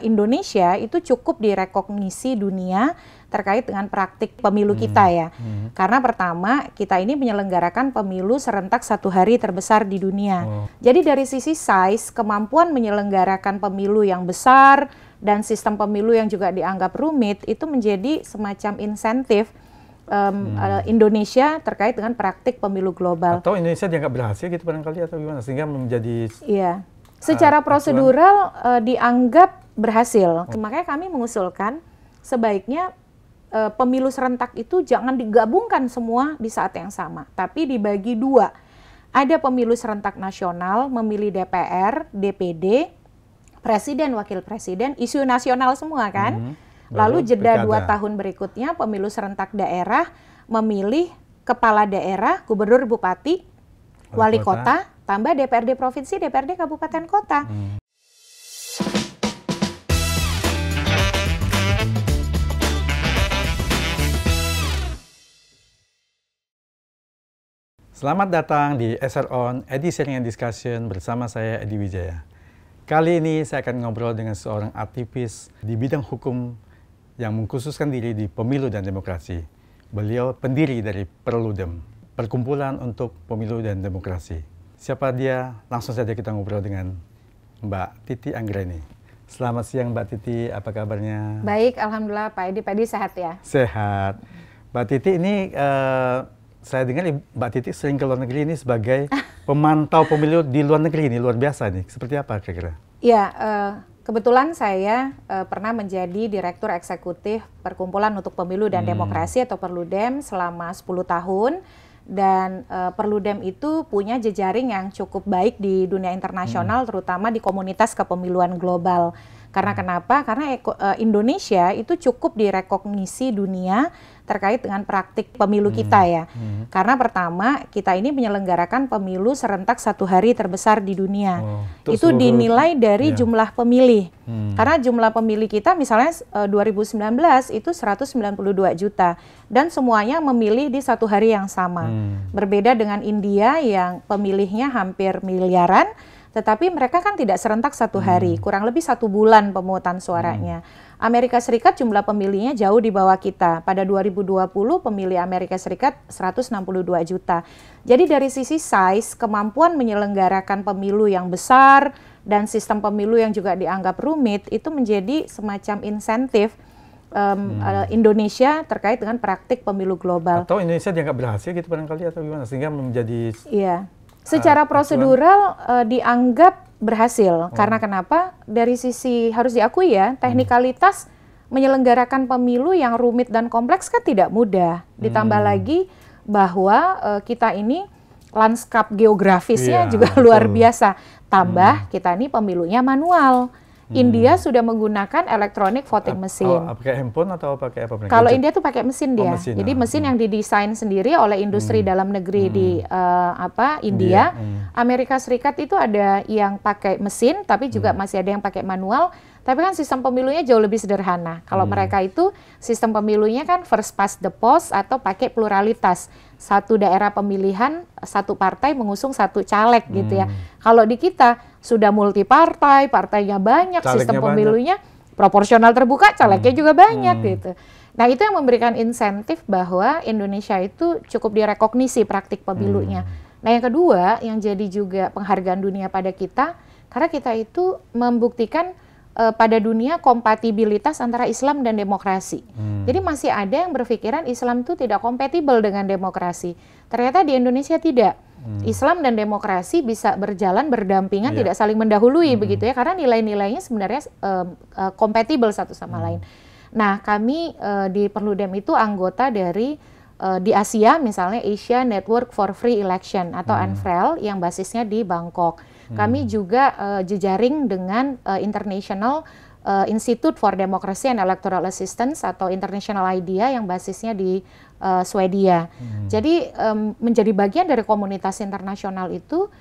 Indonesia itu cukup direkognisi dunia terkait dengan praktik pemilu kita ya. Karena pertama, kita ini menyelenggarakan pemilu serentak 1 hari terbesar di dunia. Jadi dari sisi size, kemampuan menyelenggarakan pemilu yang besar dan sistem pemilu yang juga dianggap rumit, itu menjadi semacam insentif Indonesia terkait dengan praktik pemilu global. Atau Indonesia dianggap berhasil gitu barangkali atau gimana, sehingga menjadi... Iya, secara prosedural dianggap berhasil. Makanya kami mengusulkan sebaiknya pemilu serentak itu jangan digabungkan semua di saat yang sama, tapi dibagi 2. Ada pemilu serentak nasional, memilih DPR, DPD, presiden, wakil presiden, isu nasional semua kan. Lalu jeda 2 tahun berikutnya pemilu serentak daerah, memilih kepala daerah, gubernur, bupati, wali kota, tambah DPRD provinsi, DPRD kabupaten kota. Selamat datang di SR On, Edi Sharing and Discussion bersama saya Edi Wijaya. Kali ini saya akan ngobrol dengan seorang aktivis di bidang hukum yang mengkhususkan diri di pemilu dan demokrasi. Beliau pendiri dari Perludem, Perkumpulan untuk Pemilu dan Demokrasi. Siapa dia? Langsung saja kita ngobrol dengan Mbak Titi Anggreni. Selamat siang Mbak Titi, apa kabarnya? Baik, alhamdulillah Pak Edi. Pak Edi sehat ya? Sehat. Mbak Titi ini... saya dengar Mbak Titi sering ke luar negeri ini sebagai pemantau pemilu di luar negeri ini, luar biasa nih. Seperti apa kira-kira? Ya, kebetulan saya pernah menjadi Direktur Eksekutif Perkumpulan untuk Pemilu dan Demokrasi atau Perludem selama 10 tahun. Dan Perludem itu punya jejaring yang cukup baik di dunia internasional, terutama di komunitas kepemiluan global. Karena kenapa? Karena Indonesia itu cukup direkognisi dunia terkait dengan praktik pemilu kita ya. Karena pertama, kita ini menyelenggarakan pemilu serentak 1 hari terbesar di dunia. Itu dinilai dari jumlah pemilih. Karena jumlah pemilih kita misalnya 2019 itu 192 juta. Dan semuanya memilih di 1 hari yang sama. Berbeda dengan India yang pemilihnya hampir miliaran, tetapi mereka kan tidak serentak 1 hari, kurang lebih 1 bulan pemungutan suaranya. Amerika Serikat jumlah pemilihnya jauh di bawah kita. Pada 2020 pemilih Amerika Serikat 162 juta. Jadi dari sisi size, kemampuan menyelenggarakan pemilu yang besar dan sistem pemilu yang juga dianggap rumit, itu menjadi semacam insentif Indonesia terkait dengan praktik pemilu global. Atau Indonesia dianggap berhasil gitu barangkali atau gimana, sehingga menjadi... Iya. Secara prosedural dianggap berhasil. Karena kenapa? Dari sisi harus diakui ya, teknikalitas menyelenggarakan pemilu yang rumit dan kompleks kan tidak mudah. Ditambah lagi bahwa kita ini lanskap geografisnya juga luar biasa. Tambah kita ini pemilunya manual. India sudah menggunakan electronic voting machine. Pakai handphone atau pakai apa? Kalau India tuh pakai mesin dia. Jadi mesin yang didesain sendiri oleh industri dalam negeri di India. Amerika Serikat itu ada yang pakai mesin, tapi juga masih ada yang pakai manual. Tapi kan sistem pemilunya jauh lebih sederhana. Kalau mereka itu sistem pemilunya kan first past the post atau pakai pluralitas. 1 daerah pemilihan, 1 partai mengusung 1 caleg gitu ya. Kalau di kita sudah multi partai, partainya banyak, calegnya sistem pemilunya proporsional terbuka, calegnya juga banyak gitu. Nah itu yang memberikan insentif bahwa Indonesia itu cukup direkognisi praktik pemilunya. Nah yang kedua yang jadi juga penghargaan dunia pada kita, karena kita itu membuktikan pada dunia kompatibilitas antara Islam dan demokrasi. Jadi masih ada yang berpikiran Islam itu tidak kompatibel dengan demokrasi. Ternyata di Indonesia tidak. Islam dan demokrasi bisa berjalan berdampingan, tidak saling mendahului begitu ya, karena nilai-nilainya sebenarnya kompatibel satu sama lain. Nah, kami di Perludem itu anggota dari di Asia, misalnya Asia Network for Free Election atau ANFREL yang basisnya di Bangkok. Kami juga jejaring dengan International Institute for Democracy and Electoral Assistance atau International IDEA yang basisnya di Swedia. Jadi menjadi bagian dari komunitas internasional itu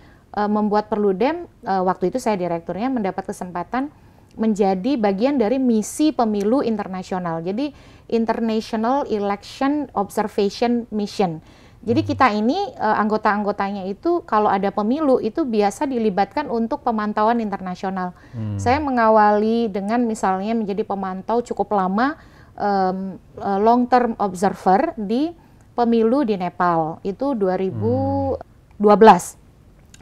membuat Perludem, waktu itu saya direkturnya, mendapat kesempatan menjadi bagian dari misi pemilu internasional. Jadi International Election Observation Mission. Jadi kita ini anggota-anggotanya itu kalau ada pemilu itu biasa dilibatkan untuk pemantauan internasional. Saya mengawali dengan misalnya menjadi pemantau cukup lama long term observer di pemilu di Nepal itu 2012.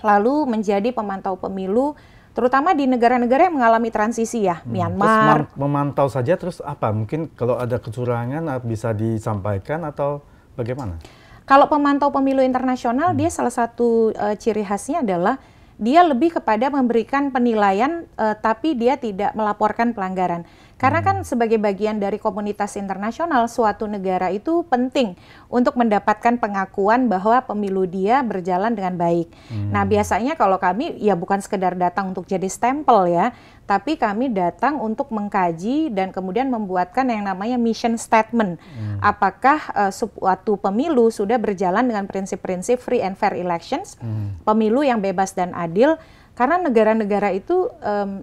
Lalu menjadi pemantau pemilu terutama di negara-negara yang mengalami transisi ya, Myanmar. Terus memantau saja terus apa? Mungkin kalau ada kecurangan bisa disampaikan atau bagaimana? Kalau pemantau pemilu internasional, dia salah satu ciri khasnya adalah dia lebih kepada memberikan penilaian, tapi dia tidak melaporkan pelanggaran. Karena kan sebagai bagian dari komunitas internasional, suatu negara itu penting untuk mendapatkan pengakuan bahwa pemilu dia berjalan dengan baik. Nah biasanya kalau kami ya bukan sekedar datang untuk jadi stempel ya, tapi kami datang untuk mengkaji dan kemudian membuatkan yang namanya mission statement. Apakah suatu pemilu sudah berjalan dengan prinsip-prinsip free and fair elections, pemilu yang bebas dan adil. Karena negara-negara itu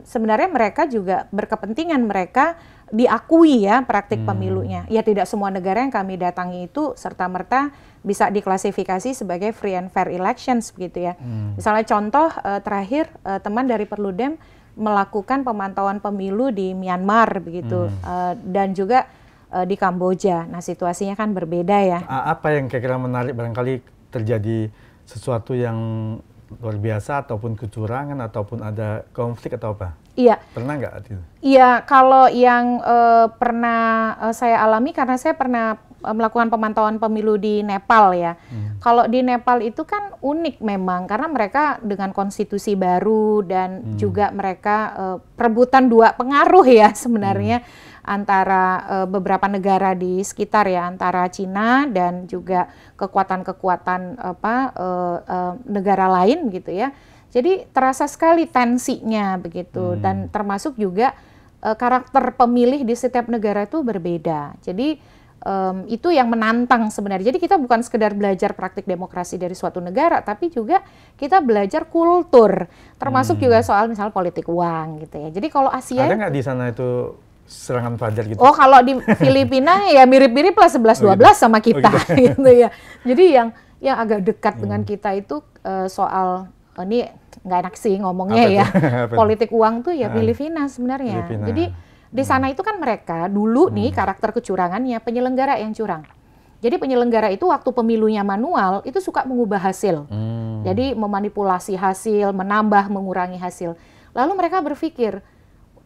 sebenarnya mereka juga berkepentingan mereka diakui ya praktik pemilunya. Ya tidak semua negara yang kami datangi itu serta-merta bisa diklasifikasi sebagai free and fair elections begitu ya. Misalnya contoh terakhir teman dari Perludem melakukan pemantauan pemilu di Myanmar begitu dan juga di Kamboja. Nah situasinya kan berbeda ya. Apa yang kira-kira menarik barangkali terjadi sesuatu yang luar biasa ataupun kecurangan ataupun ada konflik atau apa? Iya. Pernah nggak itu? Iya, kalau yang pernah saya alami karena saya pernah melakukan pemantauan pemilu di Nepal ya. Kalau di Nepal itu kan unik memang karena mereka dengan konstitusi baru dan juga mereka perebutan dua pengaruh ya sebenarnya antara beberapa negara di sekitar ya, antara Cina dan juga kekuatan-kekuatan negara lain gitu ya. Jadi terasa sekali tensinya begitu dan termasuk juga karakter pemilih di setiap negara itu berbeda. Jadi itu yang menantang sebenarnya. Jadi kita bukan sekedar belajar praktik demokrasi dari suatu negara, tapi juga kita belajar kultur, termasuk juga soal misalnya politik uang gitu ya. Jadi kalau Asia ada nggak di sana itu serangan fajar gitu? Oh kalau di Filipina ya mirip-mirip lah 11-12 sama kita gitu ya. Jadi yang agak dekat dengan kita itu soal ini nggak enak sih ngomongnya ya. Politik uang tuh ya Filipina sebenarnya. Jadi di sana itu kan mereka dulu nih karakter kecurangannya penyelenggara yang curang. Jadi penyelenggara itu waktu pemilunya manual itu suka mengubah hasil. Jadi memanipulasi hasil, menambah, mengurangi hasil. Lalu mereka berpikir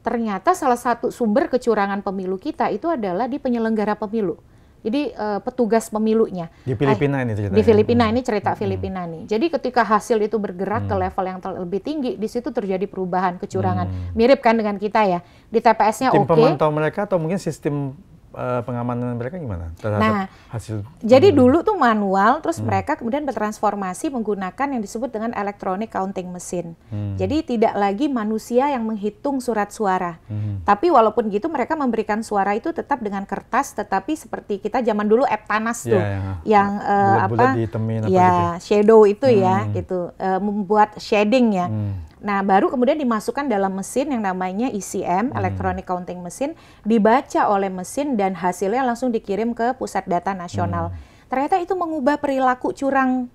ternyata salah satu sumber kecurangan pemilu kita itu adalah di penyelenggara pemilu. Jadi petugas pemilunya. Di Filipina ini ceritanya. Di Filipina ini cerita Filipina nih. Jadi ketika hasil itu bergerak ke level yang lebih tinggi, di situ terjadi perubahan kecurangan. Mirip kan dengan kita ya. Di TPS-nya oke. Tim pemantau mereka atau mungkin sistem pengamanan mereka gimana terhadap hasil? Jadi dulu tuh manual, terus mereka kemudian bertransformasi menggunakan yang disebut dengan electronic counting machine. Jadi tidak lagi manusia yang menghitung surat suara. Tapi walaupun gitu mereka memberikan suara itu tetap dengan kertas, tetapi seperti kita zaman dulu Eptanas tuh, yang shadow itu ya, gitu, membuat shading ya. Nah, baru kemudian dimasukkan dalam mesin yang namanya ECM, Electronic Counting Machine, dibaca oleh mesin dan hasilnya langsung dikirim ke Pusat Data Nasional. Ternyata itu mengubah perilaku curang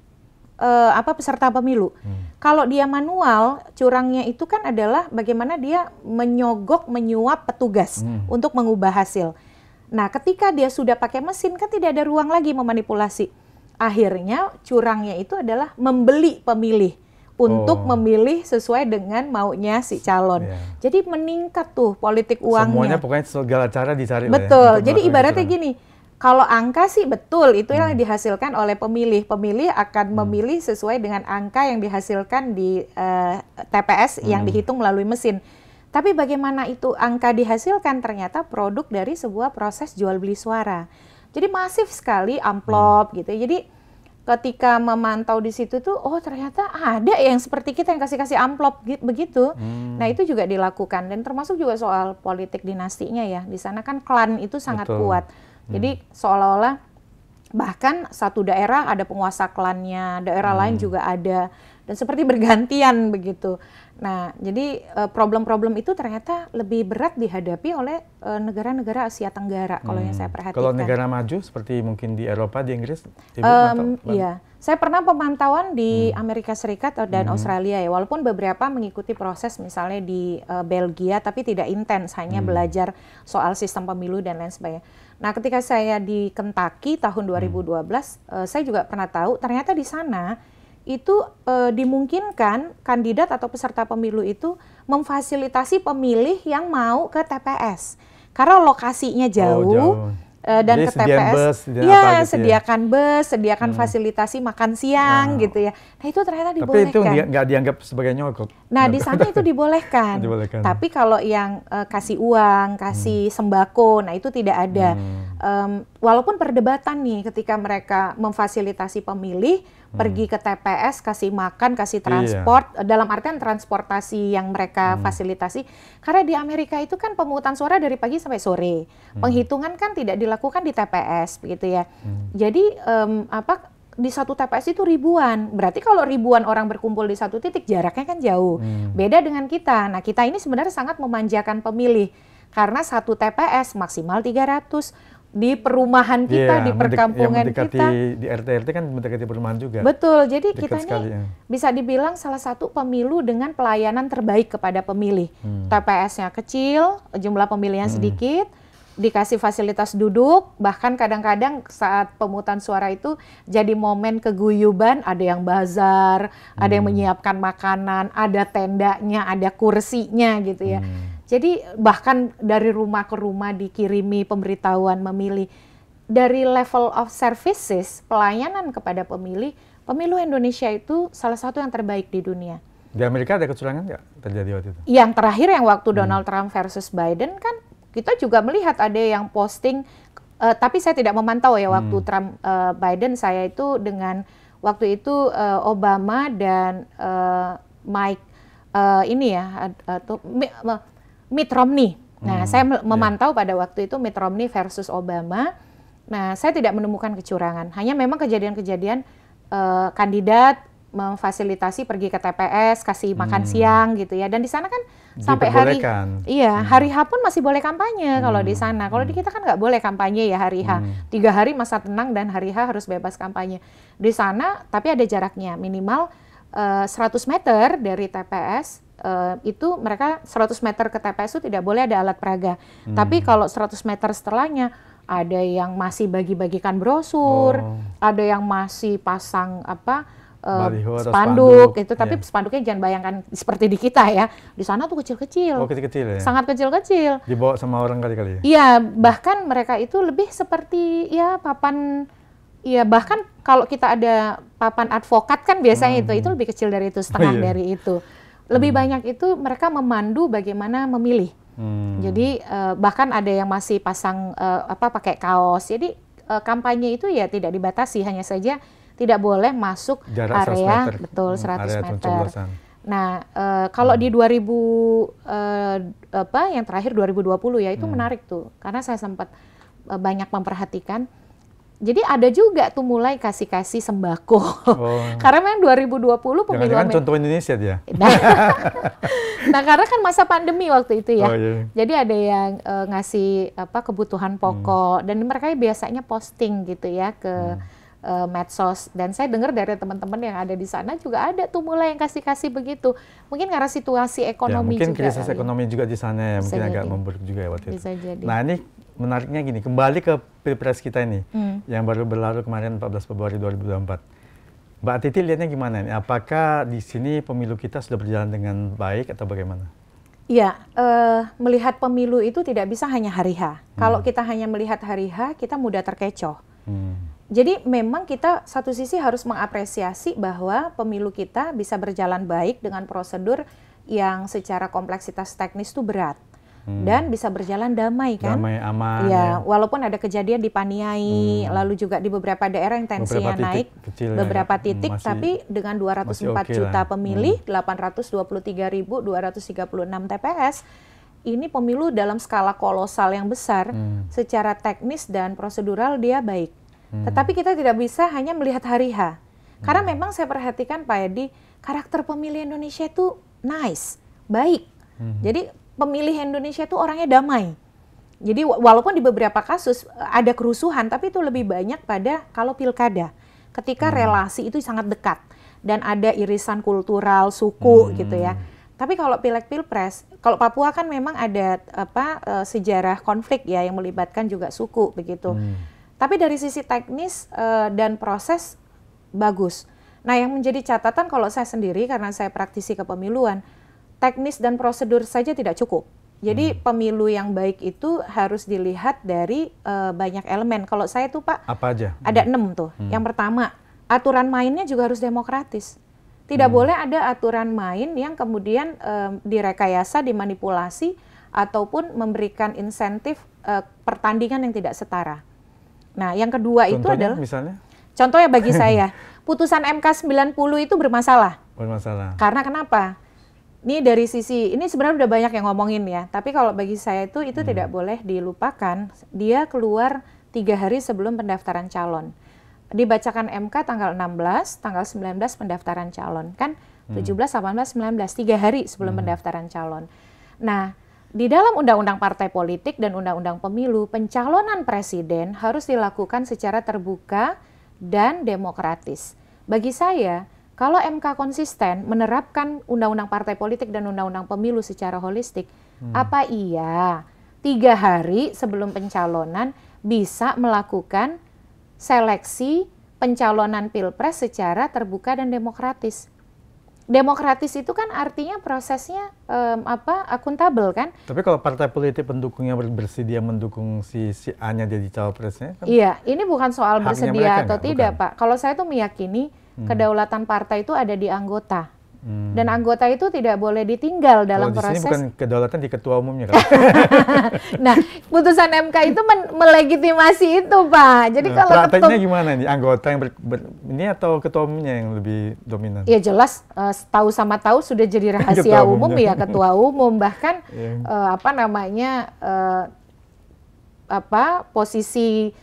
peserta pemilu. Kalau dia manual, curangnya itu kan adalah bagaimana dia menyogok, menyuap petugas untuk mengubah hasil. Nah, ketika dia sudah pakai mesin kan tidak ada ruang lagi memanipulasi. Akhirnya curangnya itu adalah membeli pemilih untuk memilih sesuai dengan maunya si calon. Jadi meningkat tuh politik uangnya. Semuanya pokoknya segala cara dicari. Betul. Jadi ibaratnya gini, kalau angka sih betul itu yang dihasilkan oleh pemilih. Pemilih akan memilih sesuai dengan angka yang dihasilkan di TPS yang dihitung melalui mesin. Tapi bagaimana itu angka dihasilkan ternyata produk dari sebuah proses jual beli suara. Jadi masif sekali amplop gitu. Jadi ketika memantau di situ tuh, oh ternyata ada yang seperti kita yang kasih amplop begitu. Nah itu juga dilakukan dan termasuk juga soal politik dinastinya ya. Di sana kan klan itu sangat kuat. Jadi seolah-olah bahkan satu daerah ada penguasa klannya, daerah lain juga ada. dan seperti bergantian begitu. Nah, jadi problem-problem itu ternyata lebih berat dihadapi oleh negara-negara Asia Tenggara kalau yang saya perhatikan. Kalau negara maju seperti mungkin di Eropa, di Inggris, iya, saya pernah pemantauan di Amerika Serikat dan Australia ya, walaupun beberapa mengikuti proses misalnya di Belgia, tapi tidak intens, hanya belajar soal sistem pemilu dan lain sebagainya. Nah, ketika saya di Kentucky tahun 2012, saya juga pernah tahu ternyata di sana itu dimungkinkan kandidat atau peserta pemilu itu memfasilitasi pemilih yang mau ke TPS. Karena lokasinya jauh. Dan jadi ke TPS, bus, ya gitu sediakan bus, sediakan fasilitasi makan siang gitu ya. Nah itu ternyata dibolehkan. Tapi itu nggak dianggap sebagai nyogok. Nah di sana itu dibolehkan. Tapi kalau yang kasih uang, kasih sembako, nah itu tidak ada. Walaupun perdebatan nih ketika mereka memfasilitasi pemilih, pergi ke TPS, kasih makan, kasih transport, dalam artian transportasi yang mereka fasilitasi. Karena di Amerika itu kan pemungutan suara dari pagi sampai sore. Penghitungan kan tidak dilakukan di TPS, begitu ya. Jadi di satu TPS itu ribuan. Berarti kalau ribuan orang berkumpul di satu titik, jaraknya kan jauh. Beda dengan kita. Nah, kita ini sebenarnya sangat memanjakan pemilih. Karena satu TPS maksimal 300. Di perumahan kita, di perkampungan kita. Di RT-RT kan mendekati perumahan juga. Betul, jadi kita ini bisa dibilang salah satu pemilu dengan pelayanan terbaik kepada pemilih. TPS-nya kecil, jumlah pemilihnya sedikit, dikasih fasilitas duduk, bahkan kadang-kadang saat pemungutan suara itu jadi momen keguyuban, ada yang bazar, ada yang menyiapkan makanan, ada tendanya, ada kursinya gitu ya. Jadi bahkan dari rumah ke rumah dikirimi pemberitahuan memilih. Dari level of services, pelayanan kepada pemilih, pemilu Indonesia itu salah satu yang terbaik di dunia. Di Amerika ada kecurangan nggak terjadi waktu itu? Yang terakhir yang waktu Donald Trump versus Biden kan kita juga melihat ada yang posting, tapi saya tidak memantau ya waktu Trump Biden, saya itu dengan waktu itu Obama dan Mike ini ya, Mitt Romney. Nah, saya memantau pada waktu itu Mitt Romney versus Obama. Nah, saya tidak menemukan kecurangan. Hanya memang kejadian-kejadian kandidat memfasilitasi pergi ke TPS, kasih makan siang gitu ya. Dan di sana kan sampai hari hari H pun masih boleh kampanye kalau di sana. Kalau di kita kan nggak boleh kampanye ya hari H. 3 hari masa tenang dan hari H harus bebas kampanye. Di sana tapi ada jaraknya minimal 100 meter dari TPS. Itu mereka 100 meter ke TPS itu tidak boleh ada alat peraga. Tapi kalau 100 meter setelahnya ada yang masih bagi-bagikan brosur, ada yang masih pasang spanduk itu, tapi spanduknya jangan bayangkan seperti di kita ya. Di sana tuh kecil-kecil. Oh, kecil-kecil ya. Sangat kecil-kecil. Dibawa sama orang kali-kali ya. Iya, bahkan mereka itu lebih seperti ya papan. Iya, bahkan kalau kita ada papan advokat kan biasanya itu lebih kecil dari itu, setengah dari itu. Lebih banyak itu mereka memandu bagaimana memilih. Jadi bahkan ada yang masih pasang pakai kaos. Jadi kampanye itu ya tidak dibatasi, hanya saja tidak boleh masuk jarak area 100 meter. Betul 100 meter. Nah, kalau di 2000 yang terakhir 2020 ya itu menarik tuh, karena saya sempat banyak memperhatikan. Jadi ada juga tuh mulai kasih-kasih sembako. Karena memang 2020 pemilu Jangan-jangan contoh Indonesia dia. Nah, karena kan masa pandemi waktu itu ya. Jadi ada yang ngasih kebutuhan pokok dan mereka biasanya posting gitu ya ke medsos. Dan saya dengar dari teman-teman yang ada di sana juga ada tuh mulai yang kasih-kasih begitu. Mungkin karena situasi ekonomi mungkin juga. Mungkin krisis ekonomi juga di sana ya, mungkin agak memburuk juga ya waktu itu. Bisa jadi. Nah, ini menariknya gini, kembali ke Pilpres kita ini, yang baru berlalu kemarin 14 Februari 2024. Mbak Titi lihatnya gimana nih? Apakah di sini pemilu kita sudah berjalan dengan baik atau bagaimana? Iya, melihat pemilu itu tidak bisa hanya hari H. Kalau kita hanya melihat hari H, kita mudah terkecoh. Jadi memang kita satu sisi harus mengapresiasi bahwa pemilu kita bisa berjalan baik dengan prosedur yang secara kompleksitas teknis itu berat. Dan bisa berjalan damai kan? Damai, aman. Ya, walaupun ada kejadian di Paniai, lalu juga di beberapa daerah yang tensinya naik, beberapa titik, tapi dengan 204 juta pemilih, 823.236 TPS, ini pemilu dalam skala kolosal yang besar, secara teknis dan prosedural dia baik. Tetapi kita tidak bisa hanya melihat hari H. Karena memang saya perhatikan Pak Edi, karakter pemilih Indonesia itu nice, baik. Jadi pemilih Indonesia itu orangnya damai. Jadi walaupun di beberapa kasus ada kerusuhan, tapi itu lebih banyak pada kalau pilkada, ketika relasi itu sangat dekat dan ada irisan kultural, suku gitu ya. Tapi kalau pileg pilpres, kalau Papua kan memang ada sejarah konflik ya yang melibatkan juga suku begitu. Tapi dari sisi teknis dan proses bagus. Nah, yang menjadi catatan kalau saya sendiri karena saya praktisi kepemiluan, teknis dan prosedur saja tidak cukup. Jadi pemilu yang baik itu harus dilihat dari banyak elemen. Kalau saya tuh Pak, apa aja? Ada 6 tuh. Yang pertama, aturan mainnya juga harus demokratis. Tidak boleh ada aturan main yang kemudian direkayasa, dimanipulasi, ataupun memberikan insentif pertandingan yang tidak setara. Nah, yang kedua itu adalah... Misalnya? Contohnya bagi saya, putusan MK 90 itu bermasalah. Bermasalah. Karena kenapa? Ini dari sisi, ini sebenarnya udah banyak yang ngomongin ya, tapi kalau bagi saya itu tidak boleh dilupakan, dia keluar 3 hari sebelum pendaftaran calon. Dibacakan MK tanggal 16, tanggal 19 pendaftaran calon. Kan 17, 18, 19, 3 hari sebelum pendaftaran calon. Nah, di dalam Undang-Undang Partai Politik dan Undang-Undang Pemilu, pencalonan presiden harus dilakukan secara terbuka dan demokratis. Bagi saya, kalau MK konsisten menerapkan Undang-Undang Partai Politik dan Undang-Undang Pemilu secara holistik, apa iya 3 hari sebelum pencalonan bisa melakukan seleksi pencalonan pilpres secara terbuka dan demokratis? Demokratis itu kan artinya prosesnya akuntabel kan? Tapi kalau partai politik pendukungnya bersedia mendukung si A-nya jadi cawapresnya kan? Iya, ini bukan soal bersedia atau tidak, bukan. Pak. Kalau saya tuh meyakini kedaulatan partai itu ada di anggota. Dan anggota itu tidak boleh ditinggal dalam proses. Di sini bukan kedaulatan di ketua umumnya kan? Nah, putusan MK itu melegitimasi itu, Pak. Jadi kalau prakteknya gimana nih? Anggota yang ini atau ketua umumnya yang lebih dominan? Ya jelas tahu sama tahu sudah jadi rahasia umum ya ketua umum, bahkan posisi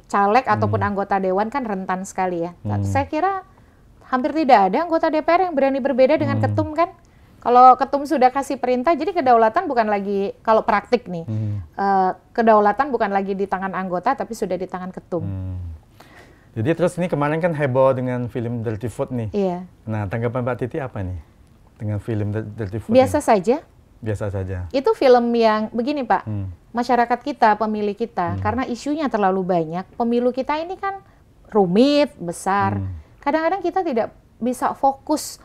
caleg ataupun anggota dewan kan rentan sekali ya. Saya kira hampir tidak ada anggota DPR yang berani berbeda dengan ketum kan. Kalau ketum sudah kasih perintah, jadi kedaulatan bukan lagi, kalau praktik nih, kedaulatan bukan lagi di tangan anggota, tapi sudah di tangan ketum. Jadi terus ini kemarin kan heboh dengan film Dirty Vote nih. Iya. Nah, tanggapan Mbak Titi apa nih dengan film Dirty Vote? Biasa saja. Biasa saja. Itu film yang begini Pak, masyarakat kita, pemilih kita, karena isunya terlalu banyak, pemilu kita ini kan rumit, besar. Kadang-kadang kita tidak bisa fokus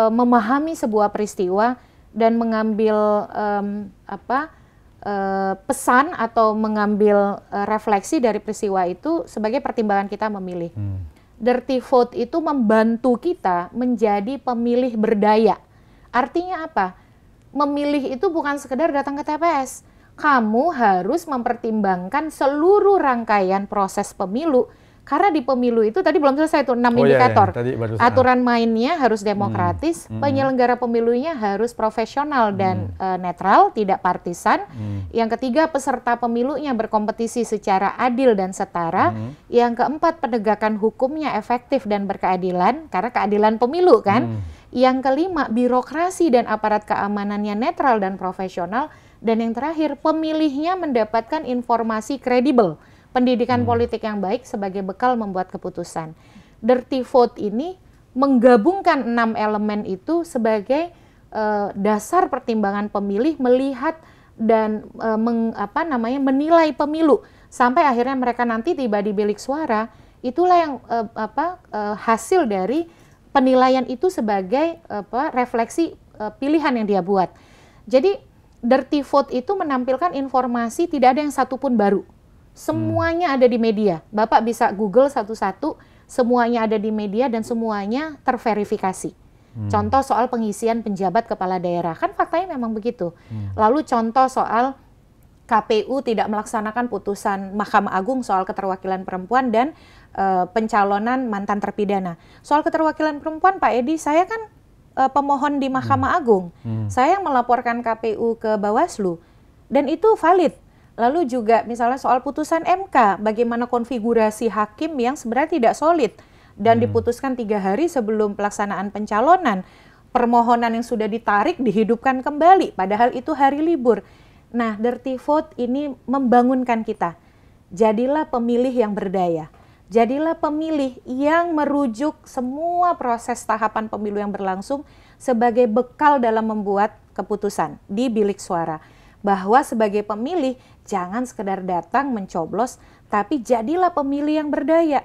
memahami sebuah peristiwa dan mengambil pesan atau mengambil refleksi dari peristiwa itu sebagai pertimbangan kita memilih. Dirty Vote itu membantu kita menjadi pemilih berdaya. Artinya apa? Memilih itu bukan sekedar datang ke TPS. Kamu harus mempertimbangkan seluruh rangkaian proses pemilu. Karena di pemilu itu tadi belum selesai tuh 6 indikator. Aturan mainnya harus demokratis, penyelenggara pemilunya harus profesional dan netral, tidak partisan. Yang ketiga, peserta pemilunya berkompetisi secara adil dan setara. Yang keempat, penegakan hukumnya efektif dan berkeadilan, karena keadilan pemilu kan. Yang kelima, birokrasi dan aparat keamanannya netral dan profesional. Dan yang terakhir, pemilihnya mendapatkan informasi kredibel. Pendidikan politik yang baik sebagai bekal membuat keputusan. Dirty Vote ini menggabungkan 6 elemen itu sebagai dasar pertimbangan pemilih melihat dan menilai pemilu sampai akhirnya mereka nanti tiba di bilik suara. Itulah yang hasil dari penilaian itu sebagai refleksi pilihan yang dia buat. Jadi Dirty Vote itu menampilkan informasi, tidak ada yang satupun baru. Semuanya ada di media. Bapak bisa Google satu-satu, semuanya ada di media dan semuanya terverifikasi. Contoh soal pengisian penjabat kepala daerah, kan faktanya memang begitu. Lalu contoh soal KPU tidak melaksanakan putusan Mahkamah Agung soal keterwakilan perempuan dan pencalonan mantan terpidana. Soal keterwakilan perempuan, Pak Edi, saya kan pemohon di Mahkamah Agung. Saya yang melaporkan KPU ke Bawaslu dan itu valid. Lalu juga misalnya soal putusan MK, bagaimana konfigurasi hakim yang sebenarnya tidak solid. dan diputuskan 3 hari sebelum pelaksanaan pencalonan. Permohonan yang sudah ditarik dihidupkan kembali, padahal itu hari libur. Nah, dirty vote ini membangunkan kita. Jadilah pemilih yang berdaya. Jadilah pemilih yang merujuk semua proses tahapan pemilu yang berlangsung sebagai bekal dalam membuat keputusan di bilik suara. Bahwa sebagai pemilih, jangan sekedar datang mencoblos, tapi jadilah pemilih yang berdaya,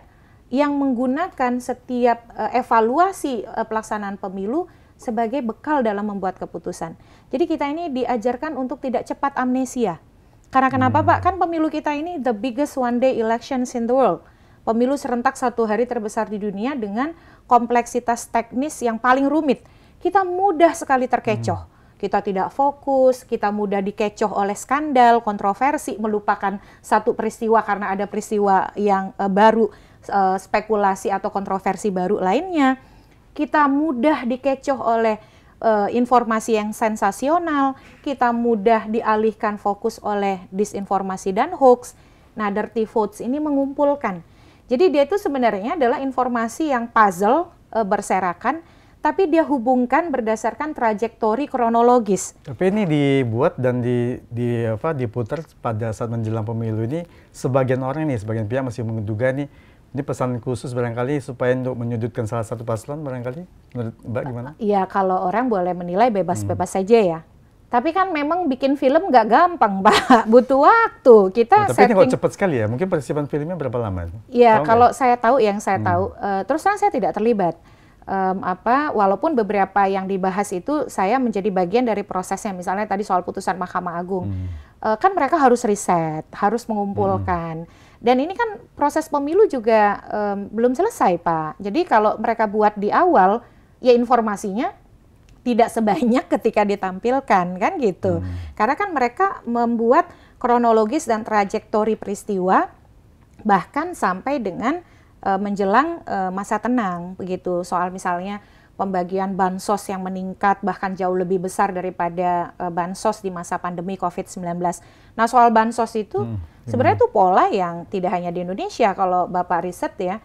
yang menggunakan setiap evaluasi pelaksanaan pemilu sebagai bekal dalam membuat keputusan. Jadi kita ini diajarkan untuk tidak cepat amnesia. Karena kenapa Pak? Kan pemilu kita ini the biggest one day elections in the world. Pemilu serentak 1 hari terbesar di dunia dengan kompleksitas teknis yang paling rumit. Kita mudah sekali terkecoh. Kita tidak fokus, kita mudah dikecoh oleh skandal, kontroversi, melupakan satu peristiwa karena ada peristiwa yang baru, spekulasi atau kontroversi baru lainnya. Kita mudah dikecoh oleh informasi yang sensasional, kita mudah dialihkan fokus oleh disinformasi dan hoax. Nah, dirty votes ini mengumpulkan. Jadi dia itu sebenarnya adalah informasi yang puzzle, berserakan, tapi dia hubungkan berdasarkan trajektori kronologis. Tapi ini dibuat dan diputar pada saat menjelang pemilu ini, sebagian orang nih, sebagian pihak masih menduga nih, ini pesan khusus barangkali supaya untuk menyudutkan salah satu paslon barangkali. Menurut Mbak gimana? Iya, kalau orang boleh menilai bebas-bebas saja ya. Tapi kan memang bikin film nggak gampang, Pak. Butuh waktu. Kita tapi ini kok cepat sekali ya? Mungkin persiapan filmnya berapa lama? Iya, kalau saya tahu, saya tahu. Terus terang saya tidak terlibat. Walaupun beberapa yang dibahas itu saya menjadi bagian dari prosesnya. Misalnya tadi soal putusan Mahkamah Agung. Kan mereka harus riset, harus mengumpulkan. Dan ini kan proses pemilu juga belum selesai, Pak. Jadi kalau mereka buat di awal, ya informasinya tidak sebanyak ketika ditampilkan, kan gitu. Karena kan mereka membuat kronologis dan trajektori peristiwa, bahkan sampai dengan menjelang masa tenang, begitu. Soal misalnya pembagian bansos yang meningkat bahkan jauh lebih besar daripada bansos di masa pandemi COVID-19. Nah, soal bansos itu sebenarnya itu pola yang tidak hanya di Indonesia. Kalau Bapak riset ya,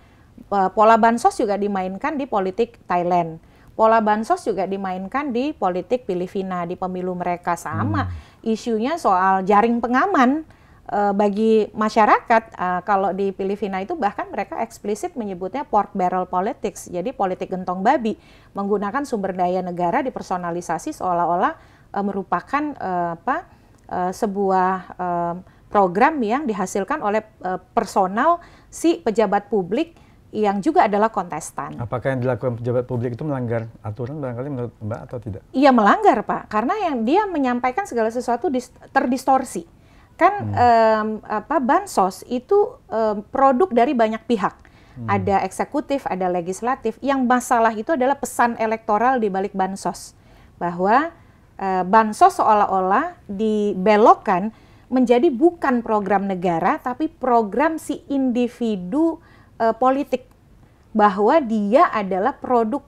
pola bansos juga dimainkan di politik Thailand. Pola bansos juga dimainkan di politik Filipina, di pemilu mereka sama. Isunya soal jaring pengaman bagi masyarakat. Kalau di Filipina itu bahkan mereka eksplisit menyebutnya pork barrel politics, jadi politik gentong babi, menggunakan sumber daya negara dipersonalisasi seolah-olah merupakan sebuah program yang dihasilkan oleh personal si pejabat publik yang juga adalah kontestan. Apakah yang dilakukan pejabat publik itu melanggar aturan barangkali menurut Mbak atau tidak? Iya, melanggar, Pak, karena yang dia menyampaikan segala sesuatu terdistorsi. Kan bansos itu produk dari banyak pihak. Ada eksekutif, ada legislatif. Yang masalah itu adalah pesan elektoral di balik bansos. Bahwa bansos seolah-olah dibelokkan menjadi bukan program negara, tapi program si individu politik. Bahwa dia adalah produk,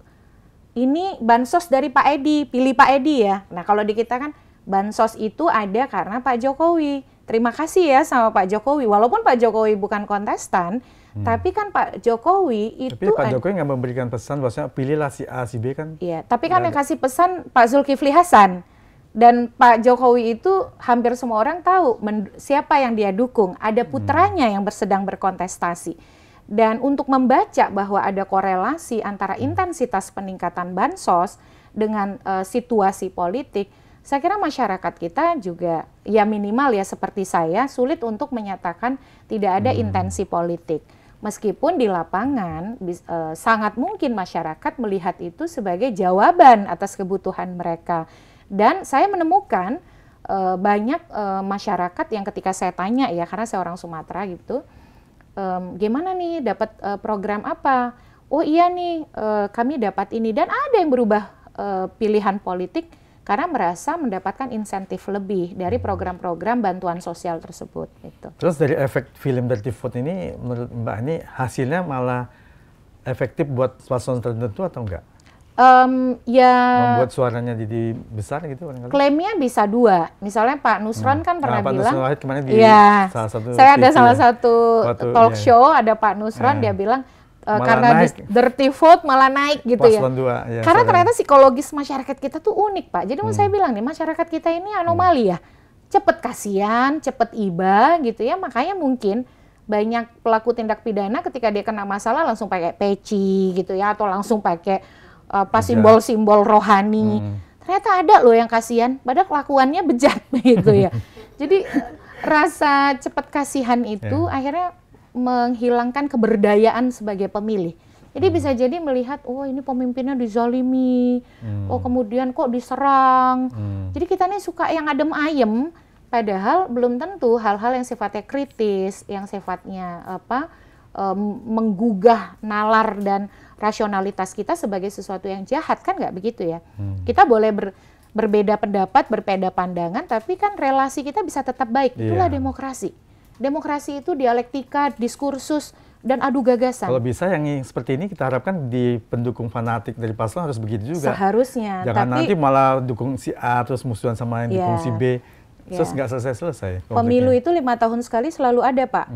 ini bansos dari Pak Edi, pilih Pak Edi ya. Nah, kalau di kita kan bansos itu ada karena Pak Jokowi. Terima kasih ya sama Pak Jokowi. Walaupun Pak Jokowi bukan kontestan, tapi kan Pak Jokowi itu... Tapi Pak Jokowi nggak memberikan pesan bahwasanya pilihlah si A, si B kan? Iya, tapi kan yang kasih pesan Pak Zulkifli Hasan. Dan Pak Jokowi itu hampir semua orang tahu siapa yang dia dukung. Ada putranya yang sedang berkontestasi. Dan untuk membaca bahwa ada korelasi antara intensitas peningkatan bansos dengan situasi politik, saya kira masyarakat kita juga ya minimal ya seperti saya sulit untuk menyatakan tidak ada intensi politik. Meskipun di lapangan sangat mungkin masyarakat melihat itu sebagai jawaban atas kebutuhan mereka. Dan saya menemukan banyak masyarakat yang ketika saya tanya ya, karena saya orang Sumatera gitu, gimana nih dapat program apa? Oh iya nih kami dapat ini, dan ada yang berubah pilihan politik karena merasa mendapatkan insentif lebih dari program-program bantuan sosial tersebut. Gitu. Terus dari efek film Dirty Vote ini, menurut Mbak ini hasilnya malah efektif buat paslon tertentu atau enggak? Membuat suaranya jadi besar gitu? Klaimnya bisa dua. Misalnya Pak Nusron kan pernah bilang, Pak Nusron kemarin di salah satu saya ada salah satu talk show, ada Pak Nusron, dia bilang, karena dirty vote malah naik gitu ya. Ya. Karena ternyata psikologis masyarakat kita tuh unik, Pak. Jadi saya bilang nih, masyarakat kita ini anomali ya. Cepet kasihan, cepet iba gitu ya. Makanya mungkin banyak pelaku tindak pidana ketika dia kena masalah langsung pakai peci gitu ya, atau langsung pakai simbol-simbol rohani. Ternyata ada loh yang kasihan, padahal kelakuannya bejat gitu ya. Jadi rasa cepat kasihan itu akhirnya menghilangkan keberdayaan sebagai pemilih. Jadi bisa jadi melihat, oh ini pemimpinnya dizalimi, oh kemudian kok diserang. Jadi kita nih suka yang adem ayem, padahal belum tentu hal-hal yang sifatnya kritis, yang sifatnya menggugah nalar dan rasionalitas kita sebagai sesuatu yang jahat, kan nggak begitu ya. Kita boleh berbeda pendapat, berbeda pandangan, tapi kan relasi kita bisa tetap baik. Itulah demokrasi. Demokrasi itu dialektika, diskursus, dan adu gagasan. Kalau bisa yang seperti ini kita harapkan di pendukung fanatik dari paslon harus begitu juga. Seharusnya. Jangan nanti malah dukung si A terus musuhan sama yang dukung si B. Terus nggak selesai-selesai. Pemilu itu 5 tahun sekali selalu ada, Pak.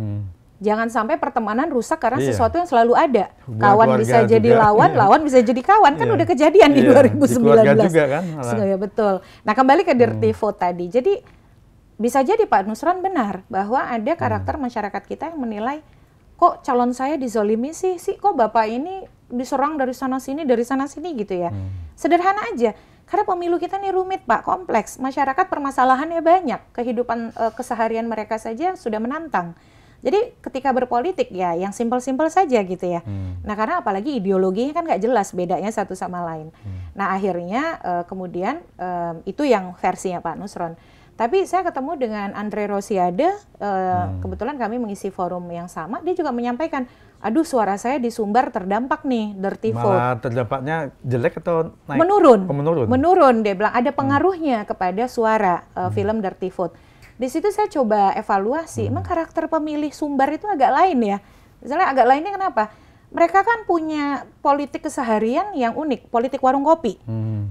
Jangan sampai pertemanan rusak karena sesuatu yang selalu ada. Kawan bisa jadi lawan, lawan bisa jadi kawan. Kan udah kejadian di 2019. Di keluarga juga kan. Ya, betul. Nah, kembali ke dirty vote tadi. Jadi bisa jadi Pak Nusron benar bahwa ada karakter masyarakat kita yang menilai, kok calon saya dizolimi sih kok Bapak ini diserang dari sana sini gitu ya. Sederhana aja. Karena pemilu kita nih rumit, Pak, kompleks. Masyarakat permasalahannya banyak. Kehidupan keseharian mereka saja sudah menantang. Jadi ketika berpolitik ya yang simpel-simpel saja gitu ya. Nah karena apalagi ideologinya kan nggak jelas bedanya satu sama lain. Nah akhirnya kemudian itu yang versinya Pak Nusron. Tapi saya ketemu dengan Andre Rosiade, kebetulan kami mengisi forum yang sama, dia juga menyampaikan, aduh suara saya di Sumbar terdampak nih, dirty vote. Malah terdampaknya jelek atau naik? Menurun. Oh, menurun. Menurun, dia bilang ada pengaruhnya kepada suara film dirty vote. Di situ saya coba evaluasi, emang karakter pemilih Sumbar itu agak lain ya. Misalnya agak lainnya kenapa? Mereka kan punya politik keseharian yang unik, politik warung kopi.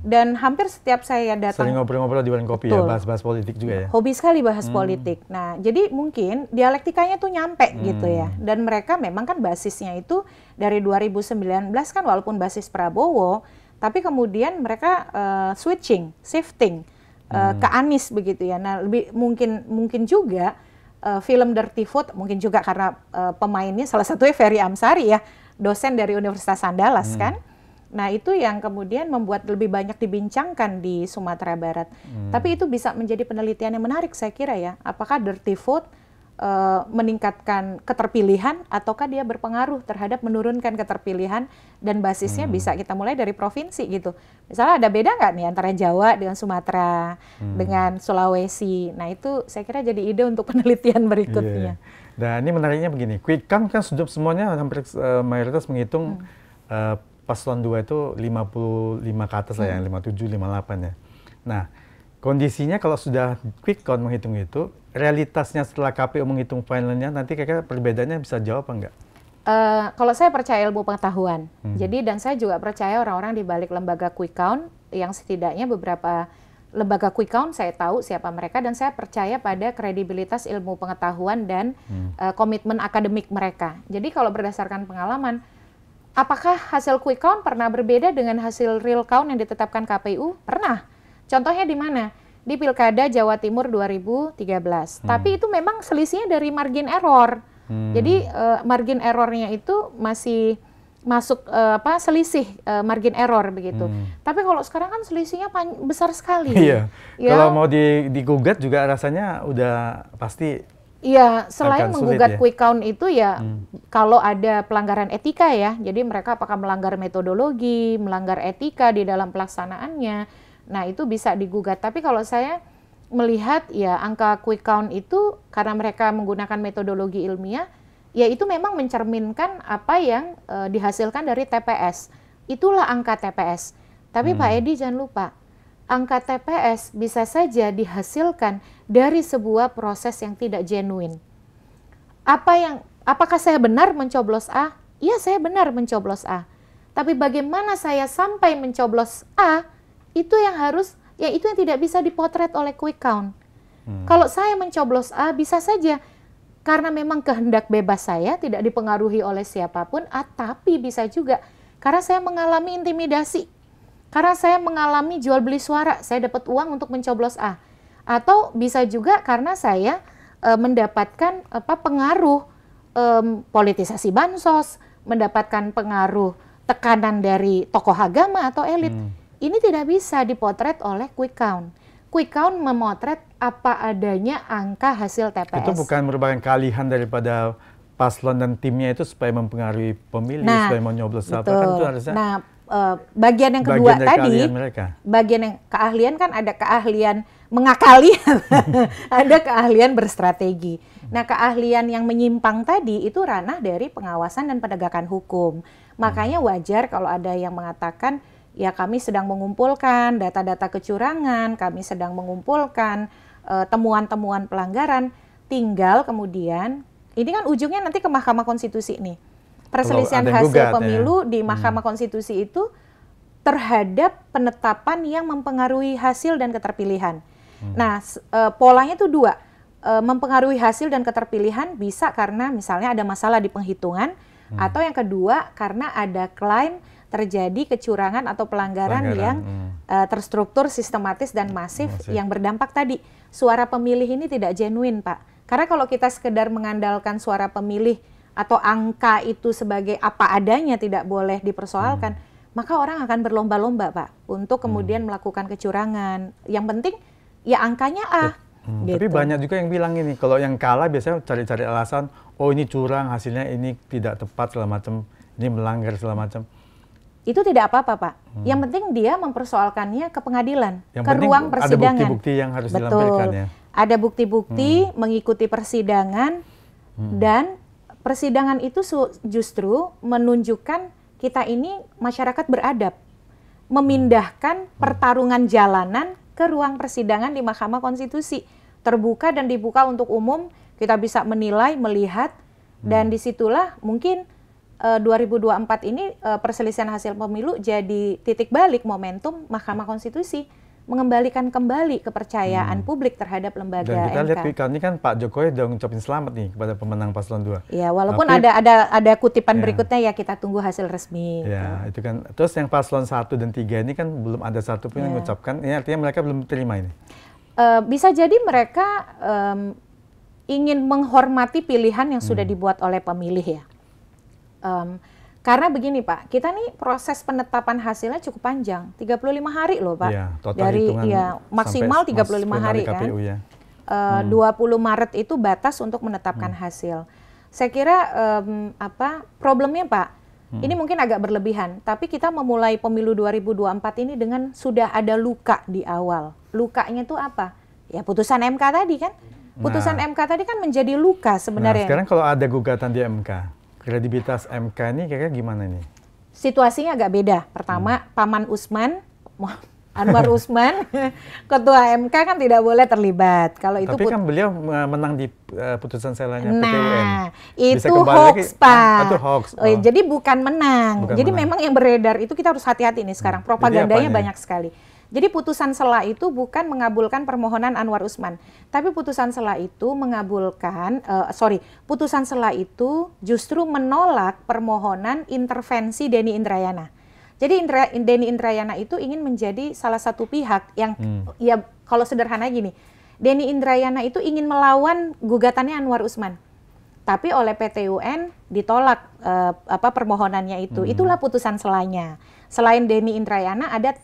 Dan hampir setiap saya datang... Sering ngobrol-ngobrol di warung kopi ya, bahas-bahas politik juga ya? Hobi sekali bahas politik. Nah, jadi mungkin dialektikanya tuh nyampe gitu ya. Dan mereka memang kan basisnya itu dari 2019 kan walaupun basis Prabowo, tapi kemudian mereka shifting. Ke Anies begitu ya. Nah, lebih mungkin juga film Dirty Vote mungkin juga karena pemainnya salah satunya Ferry Amsari ya, dosen dari Universitas Andalas kan. Nah, itu yang kemudian membuat lebih banyak dibincangkan di Sumatera Barat. Tapi itu bisa menjadi penelitian yang menarik saya kira ya. Apakah Dirty Vote meningkatkan keterpilihan ataukah dia berpengaruh terhadap menurunkan keterpilihan dan basisnya bisa kita mulai dari provinsi gitu. Misalnya ada beda nggak nih antara Jawa dengan Sumatera dengan Sulawesi. Nah itu saya kira jadi ide untuk penelitian berikutnya. Nah ini menariknya begini, quick count kan sudah semuanya hampir mayoritas menghitung paslon 2 itu 55 ke atas lah ya, 57, 58 ya. Nah kondisinya kalau sudah quick count menghitung itu, realitasnya setelah KPU menghitung finalnya, nanti kira-kira perbedaannya bisa jawab apa enggak? Kalau saya percaya ilmu pengetahuan, jadi dan saya juga percaya orang-orang di balik lembaga quick count, yang setidaknya beberapa lembaga quick count saya tahu siapa mereka, dan saya percaya pada kredibilitas ilmu pengetahuan dan komitmen akademik mereka. Jadi kalau berdasarkan pengalaman, apakah hasil quick count pernah berbeda dengan hasil real count yang ditetapkan KPU? Pernah. Contohnya di mana? Di Pilkada Jawa Timur 2013. Tapi itu memang selisihnya dari margin error. Jadi margin errornya itu masih masuk selisih margin error begitu. Tapi kalau sekarang kan selisihnya besar sekali. Iya. Ya. Kalau mau digugat juga rasanya udah pasti. Iya, selain menggugat quick count itu ya kalau ada pelanggaran etika ya. Jadi mereka apakah melanggar metodologi, melanggar etika di dalam pelaksanaannya. Nah, itu bisa digugat. Tapi kalau saya melihat ya angka quick count itu karena mereka menggunakan metodologi ilmiah, ya itu memang mencerminkan apa yang dihasilkan dari TPS. Itulah angka TPS. Tapi Pak Edi jangan lupa, angka TPS bisa saja dihasilkan dari sebuah proses yang tidak genuine. Apakah saya benar mencoblos A? Iya, saya benar mencoblos A. Tapi bagaimana saya sampai mencoblos A? Itu yang tidak bisa dipotret oleh quick count. Kalau saya mencoblos A, bisa saja karena memang kehendak bebas saya tidak dipengaruhi oleh siapapun, tapi bisa juga karena saya mengalami intimidasi, karena saya mengalami jual beli suara, saya dapat uang untuk mencoblos A, atau bisa juga karena saya mendapatkan pengaruh politisasi bansos, mendapatkan pengaruh tekanan dari tokoh agama atau elit. Ini tidak bisa dipotret oleh quick count. Quick count memotret apa adanya angka hasil TPS. Itu bukan merupakan kealihan daripada paslon dan timnya itu supaya mempengaruhi pemilih, supaya mau nyoblos apa kan itu harusnya. Nah, bagian yang kedua tadi, bagian yang keahlian kan ada keahlian mengakali, ada keahlian berstrategi. Nah, keahlian yang menyimpang tadi itu ranah dari pengawasan dan penegakan hukum. Makanya wajar kalau ada yang mengatakan, ya kami sedang mengumpulkan data-data kecurangan, kami sedang mengumpulkan temuan-temuan pelanggaran, tinggal kemudian, ini kan ujungnya nanti ke Mahkamah Konstitusi nih. Perselisihan hasil pemilu di Mahkamah Konstitusi itu terhadap penetapan yang mempengaruhi hasil dan keterpilihan. Nah, polanya itu dua, mempengaruhi hasil dan keterpilihan bisa karena misalnya ada masalah di penghitungan, atau yang kedua karena ada klaim terjadi kecurangan atau pelanggaran yang terstruktur, sistematis, dan masif yang berdampak tadi. Suara pemilih ini tidak genuine, Pak. Karena kalau kita sekedar mengandalkan suara pemilih atau angka itu sebagai apa adanya tidak boleh dipersoalkan, maka orang akan berlomba-lomba, Pak, untuk kemudian melakukan kecurangan. Yang penting ya angkanya A. Gitu. Tapi banyak juga yang bilang ini, kalau yang kalah biasanya cari-cari alasan, oh ini curang, hasilnya ini tidak tepat segala macam, ini melanggar segala macam. Itu tidak apa-apa, Pak. Yang penting dia mempersoalkannya ke pengadilan, ke ruang persidangan. Ada bukti-bukti yang harus dilampirkan ya. Ada bukti-bukti mengikuti persidangan, dan persidangan itu justru menunjukkan kita ini masyarakat beradab, memindahkan pertarungan jalanan ke ruang persidangan di Mahkamah Konstitusi, terbuka dan dibuka untuk umum, kita bisa menilai, melihat, dan disitulah mungkin 2024 ini perselisihan hasil pemilu jadi titik balik momentum Mahkamah Konstitusi mengembalikan kembali kepercayaan publik terhadap lembaga MK. Dan kita lihat kali ini kan Pak Jokowi udah ngucapin selamat nih kepada pemenang paslon 2. Ya, walaupun ada kutipan berikutnya ya kita tunggu hasil resmi. Ya, itu kan. Terus yang paslon 1 dan 3 ini kan belum ada satu pun yang mengucapkan, ini artinya mereka belum terima ini. Bisa jadi mereka ingin menghormati pilihan yang sudah dibuat oleh pemilih ya. Karena begini Pak, kita nih proses penetapan hasilnya cukup panjang, 35 hari loh Pak. Ya, dari maksimal 35 hari kan. KPU, ya. 20 Maret itu batas untuk menetapkan hasil. Saya kira problemnya Pak, ini mungkin agak berlebihan, tapi kita memulai pemilu 2024 ini dengan sudah ada luka di awal. Lukanya itu apa? Ya putusan MK tadi kan. Putusan MK tadi kan menjadi luka sebenarnya. Nah, sekarang kalau ada gugatan di MK, kredibilitas MK ini kira-kira gimana nih? Situasinya agak beda. Pertama, Paman Usman, Anwar Usman, Ketua MK kan tidak boleh terlibat. Kalau itu tapi kan beliau menang di putusan selanya PT UN. Nah, itu hoax, Pak. Itu hoax. Jadi bukan menang. Jadi memang yang beredar itu kita harus hati-hati nih sekarang. Propagandanya banyak sekali. Jadi putusan sela itu bukan mengabulkan permohonan Anwar Usman, tapi putusan sela itu putusan sela itu justru menolak permohonan intervensi Denny Indrayana. Jadi Denny Indrayana itu ingin menjadi salah satu pihak yang, ya kalau sederhana gini, Denny Indrayana itu ingin melawan gugatannya Anwar Usman, tapi oleh PT UN ditolak permohonannya itu. Itulah putusan selanya. Selain Denny Indrayana ada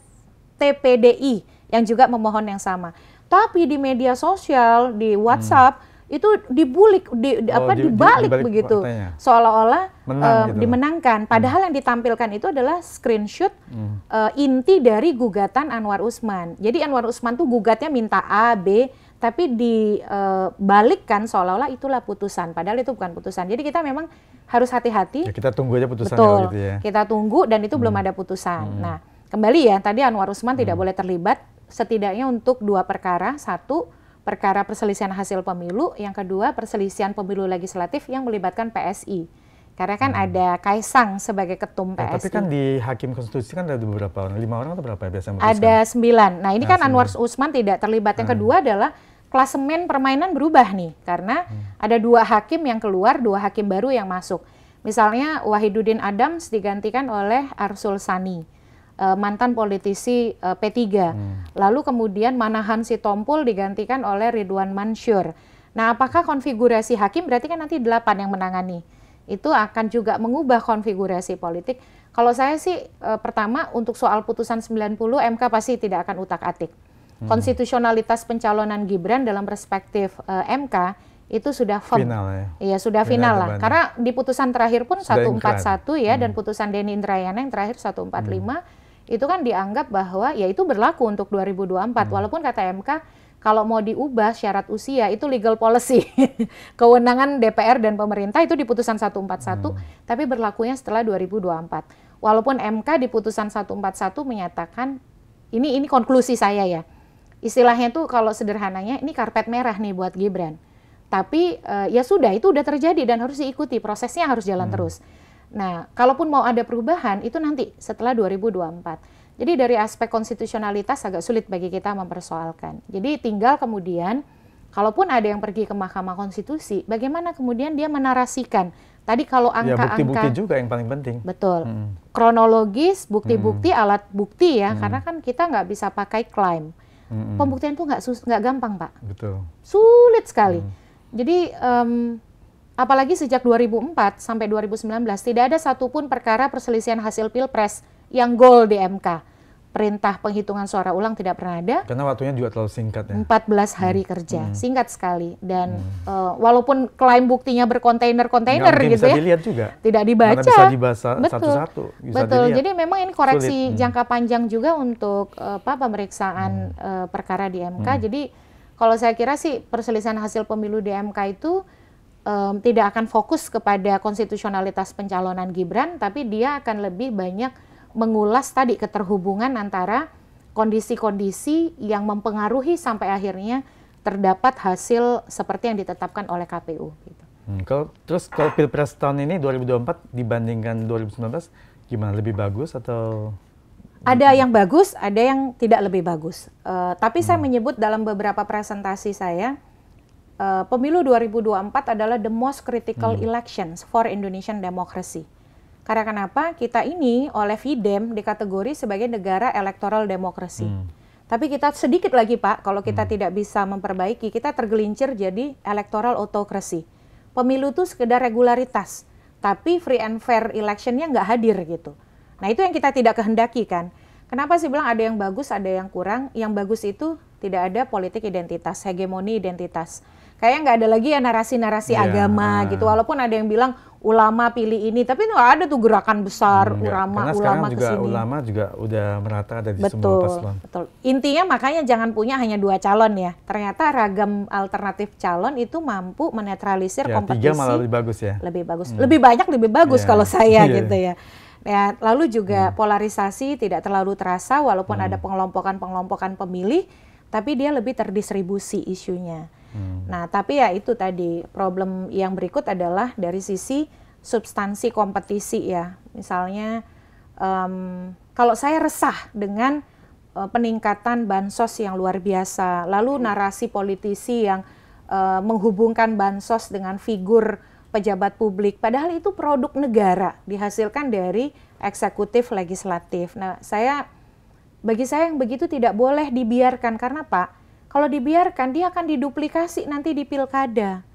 TPDI yang juga memohon yang sama. Tapi di media sosial, di WhatsApp itu dibalik begitu. Seolah-olah dimenangkan. Padahal yang ditampilkan itu adalah screenshot inti dari gugatan Anwar Usman. Jadi Anwar Usman tuh gugatnya minta A, B, tapi dibalikkan seolah-olah itulah putusan. Padahal itu bukan putusan. Jadi kita memang harus hati-hati. Ya, kita tunggu aja putusannya. Betul. Gitu ya. Kita tunggu dan itu belum ada putusan. Nah, kembali ya, tadi Anwar Usman tidak boleh terlibat setidaknya untuk 2 perkara. 1, perkara perselisihan hasil pemilu. Yang kedua, perselisihan pemilu legislatif yang melibatkan PSI. Karena kan ada Kaisang sebagai ketum PSI. Tapi kan di Hakim Konstitusi kan ada beberapa orang, 5 orang atau berapa ya biasanya? Ada 9. Nah ini kan 9. Anwar Usman tidak terlibat. Yang kedua adalah klasemen permainan berubah nih, karena ada 2 hakim yang keluar, 2 hakim baru yang masuk. Misalnya Wahidudin Adams digantikan oleh Arsul Sani, mantan politisi P3. Lalu kemudian Manahan Sitompul digantikan oleh Ridwan Mansur. Nah, apakah konfigurasi hakim berarti kan nanti 8 yang menangani? Itu akan juga mengubah konfigurasi politik. Kalau saya sih pertama untuk soal putusan 90 MK pasti tidak akan utak-atik. Konstitusionalitas pencalonan Gibran dalam perspektif MK itu sudah final ya. Iya, sudah final lah. Karena di putusan terakhir pun 141 ya, dan putusan Denny Indrayana yang terakhir 145 itu kan dianggap bahwa ya itu berlaku untuk 2024. Walaupun kata MK kalau mau diubah syarat usia itu legal policy. Kewenangan DPR dan pemerintah itu di putusan 141, tapi berlakunya setelah 2024. Walaupun MK di putusan 141 menyatakan ini konklusi saya ya. Istilahnya tuh kalau sederhananya ini karpet merah nih buat Gibran. Tapi ya sudah, itu udah terjadi dan harus diikuti, prosesnya harus jalan terus. Nah, kalaupun mau ada perubahan itu nanti setelah 2024. Jadi dari aspek konstitusionalitas agak sulit bagi kita mempersoalkan. Jadi tinggal kemudian kalaupun ada yang pergi ke Mahkamah Konstitusi, bagaimana kemudian dia menarasikan. Tadi kalau angka-angka, bukti-bukti juga yang paling penting. Betul. Kronologis, bukti-bukti, alat bukti ya, karena kan kita nggak bisa pakai klaim. Pembuktian itu nggak gampang, Pak. Betul. Sulit sekali. Jadi apalagi sejak 2004 sampai 2019 tidak ada satupun perkara perselisihan hasil Pilpres yang gol di MK. Perintah penghitungan suara ulang tidak pernah ada. Karena waktunya juga terlalu singkat ya. 14 hari kerja, singkat sekali. Dan walaupun klaim buktinya berkontainer-kontainer gitu bisa ya, dilihat juga. Tidak dibaca. Mana bisa dibaca satu-satu. Betul. Jadi memang ini koreksi jangka panjang juga untuk pemeriksaan perkara di MK. Jadi kalau saya kira sih perselisihan hasil pemilu di MK itu tidak akan fokus kepada konstitusionalitas pencalonan Gibran, tapi dia akan lebih banyak mengulas tadi keterhubungan antara kondisi-kondisi yang mempengaruhi sampai akhirnya terdapat hasil seperti yang ditetapkan oleh KPU. Gitu. Terus kalau Pilpres tahun ini 2024 dibandingkan 2019 gimana, lebih bagus atau? Ada yang bagus, ada yang tidak lebih bagus. Tapi saya menyebut dalam beberapa presentasi saya, pemilu 2024 adalah the most critical elections for Indonesian democracy. Karena kenapa? Kita ini oleh FIDEM dikategori sebagai negara electoral demokrasi. Tapi kita sedikit lagi Pak, kalau kita tidak bisa memperbaiki, kita tergelincir jadi electoral autocracy. Pemilu itu sekedar regularitas, tapi free and fair electionnya nggak hadir gitu. Nah itu yang kita tidak kehendaki kan. Kenapa sih bilang ada yang bagus, ada yang kurang? Yang bagus itu tidak ada politik identitas, hegemoni identitas. Kayaknya nggak ada lagi ya narasi-narasi agama gitu. Walaupun ada yang bilang ulama pilih ini, tapi nggak ada tuh gerakan besar ulama juga kesini. Ulama juga udah merata ada di semua paslon. Betul. Intinya makanya jangan punya hanya 2 calon ya. Ternyata ragam alternatif calon itu mampu menetralisir kompetisi. 3 malah lebih bagus ya. Lebih bagus, lebih banyak, lebih bagus kalau saya gitu ya. Ya, lalu juga polarisasi tidak terlalu terasa walaupun ada pengelompokan pemilih, tapi dia lebih terdistribusi isunya. Nah, tapi ya itu tadi problem yang berikut adalah dari sisi substansi kompetisi ya. Misalnya kalau saya resah dengan peningkatan bansos yang luar biasa, lalu narasi politisi yang menghubungkan bansos dengan figur pejabat publik, padahal itu produk negara dihasilkan dari eksekutif legislatif. Nah, bagi saya yang begitu tidak boleh dibiarkan karena Pak, kalau dibiarkan dia akan diduplikasi nanti di pilkada.